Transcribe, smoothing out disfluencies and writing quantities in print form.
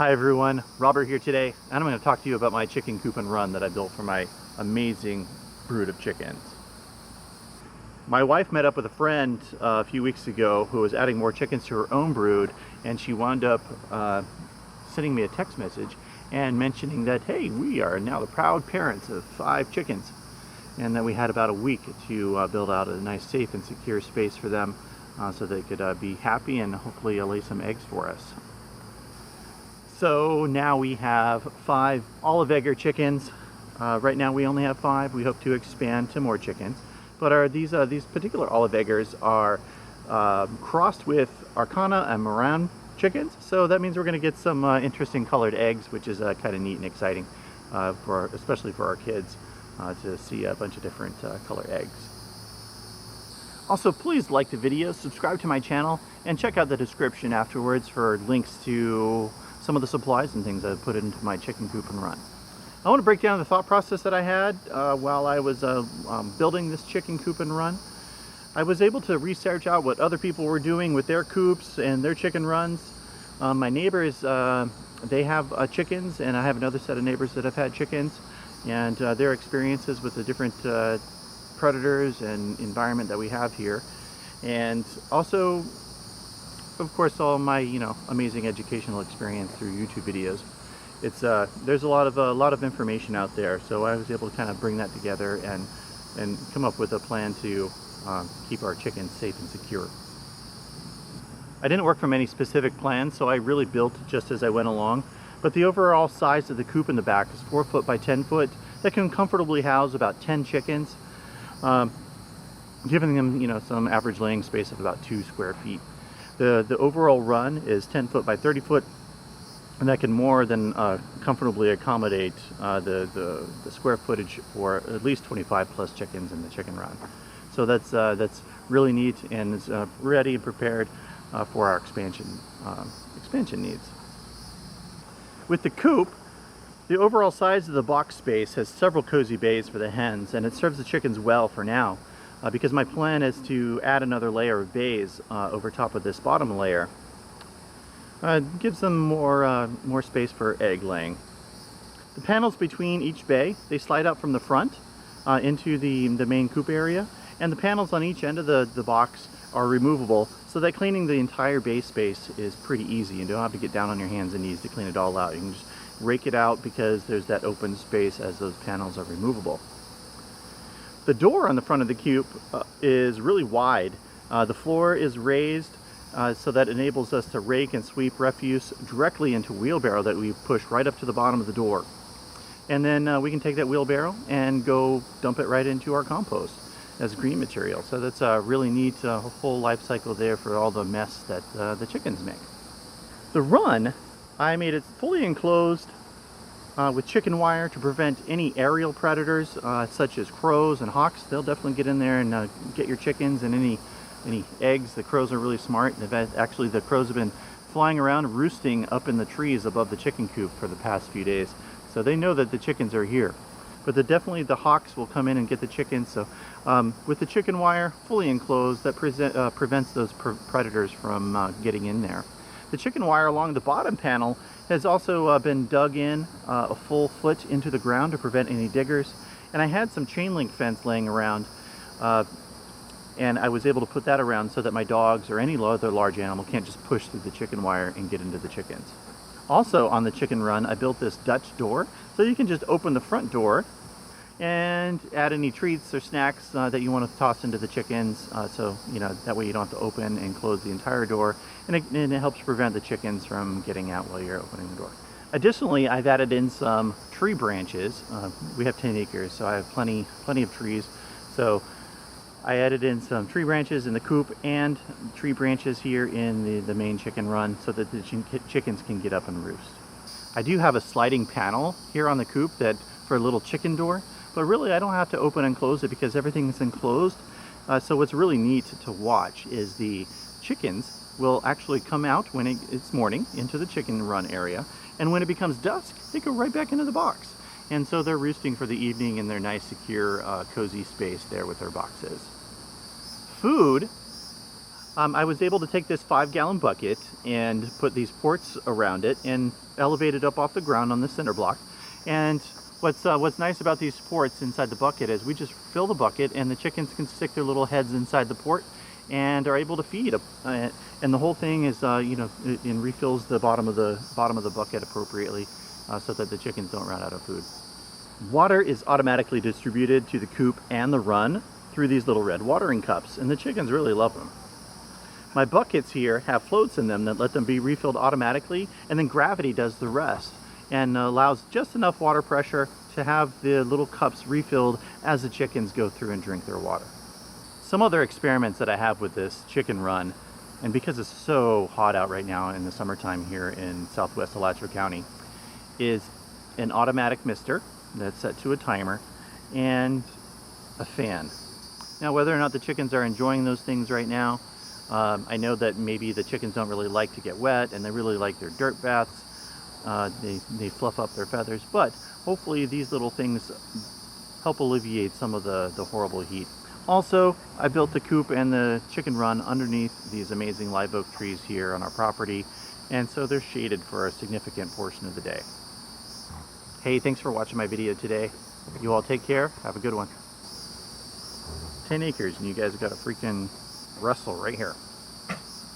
Hi everyone, Robert here today, and I'm going to talk to you about my Chicken Coop and Run that I built for my amazing brood of chickens. My wife met up with a friend a few weeks ago who was adding more chickens to her own brood, and she wound up sending me a text message and mentioning that, hey, we are now the proud parents of 5 chickens, and that we had about a week to build out a nice, safe and secure space for them so they could be happy and hopefully lay some eggs for us. So now we have 5 olive egger chickens. Right now we only have 5. We hope to expand to more chickens. But these particular olive eggers are crossed with Arcana and Moran chickens. So that means we're going to get some interesting colored eggs, which is kind of neat and exciting, especially for our kids to see a bunch of different color eggs. Also, please like the video, subscribe to my channel, and check out the description afterwards for links to some of the supplies and things I've put into my Chicken Coop and Run. I want to break down the thought process that I had while I was building this Chicken Coop and Run. I was able to research out what other people were doing with their coops and their chicken runs. My neighbors, they have chickens, and I have another set of neighbors that have had chickens, and their experiences with the different predators and environment that we have here. And also, of course, all my amazing educational experience through YouTube videos. It's there's a lot of information out there, so I was able to kind of bring that together and come up with a plan to keep our chickens safe and secure. I didn't work from any specific plan, so I really built just as I went along. But the overall size of the coop in the back is 4 foot by 10 foot. That can comfortably house about 10 chickens, giving them some average laying space of about 2 square feet. The overall run is 10 foot by 30 foot, and that can more than comfortably accommodate the square footage for at least 25 plus chickens in the chicken run. So that's really neat, and is ready and prepared for our expansion needs. With the coop, the overall size of the box space has several cozy bays for the hens, and it serves the chickens well for now. Because my plan is to add another layer of bays over top of this bottom layer. Gives them more space for egg laying. The panels between each bay, they slide out from the front into the main coop area, and the panels on each end of the box are removable, so that cleaning the entire bay space is pretty easy. You don't have to get down on your hands and knees to clean it all out. You can just rake it out because there's that open space as those panels are removable. The door on the front of the coop is really wide. The floor is raised so that enables us to rake and sweep refuse directly into a wheelbarrow that we push right up to the bottom of the door. And then we can take that wheelbarrow and go dump it right into our compost as green material. So that's a really neat whole life cycle there for all the mess that the chickens make. The run, I made it fully enclosed with chicken wire to prevent any aerial predators such as crows and hawks. They'll definitely get in there and get your chickens and any eggs. The crows are really smart. Actually, the crows have been flying around roosting up in the trees above the chicken coop for the past few days, so they know that the chickens are here. But definitely the hawks will come in and get the chickens. So with the chicken wire fully enclosed, that prevents those predators from getting in there. The chicken wire along the bottom panel has also been dug in a full foot into the ground to prevent any diggers. And I had some chain link fence laying around, and I was able to put that around so that my dogs or any other large animal can't just push through the chicken wire and get into the chickens. Also on the chicken run, I built this Dutch door, so you can just open the front door and add any treats or snacks that you want to toss into the chickens, so that way you don't have to open and close the entire door, and it helps prevent the chickens from getting out while you're opening the door. Additionally, I've added in some tree branches. We have 10 acres, so I have plenty of trees. So I added in some tree branches in the coop and tree branches here in the main chicken run so that the chickens can get up and roost. I do have a sliding panel here on the coop for a little chicken door, but really I don't have to open and close it because everything is enclosed. So what's really neat to watch is the chickens will actually come out when it's morning into the chicken run area, and when it becomes dusk, they go right back into the box. And so they're roosting for the evening in their nice, secure, cozy space there with their boxes. Food, I was able to take this 5-gallon bucket and put these ports around it and elevate it up off the ground on the center block. And what's nice about these ports inside the bucket is we just fill the bucket and the chickens can stick their little heads inside the port and are able to feed. And the whole thing is, it refills the bottom of the bucket appropriately so that the chickens don't run out of food. Water is automatically distributed to the coop and the run through these little red watering cups, and the chickens really love them. My buckets here have floats in them that let them be refilled automatically, and then gravity does the rest and allows just enough water pressure to have the little cups refilled as the chickens go through and drink their water. Some other experiments that I have with this chicken run, and because it's so hot out right now in the summertime here in southwest Alachua County, is an automatic mister that's set to a timer and a fan. Now, whether or not the chickens are enjoying those things right now, I know that maybe the chickens don't really like to get wet and they really like their dirt baths. They fluff up their feathers, but hopefully these little things help alleviate some of the horrible heat. Also, I built the coop and the chicken run underneath these amazing live oak trees here on our property, and so they're shaded for a significant portion of the day. Hey, thanks for watching my video today. You all take care. Have a good one. 10 acres and you guys got a freaking wrestle right here.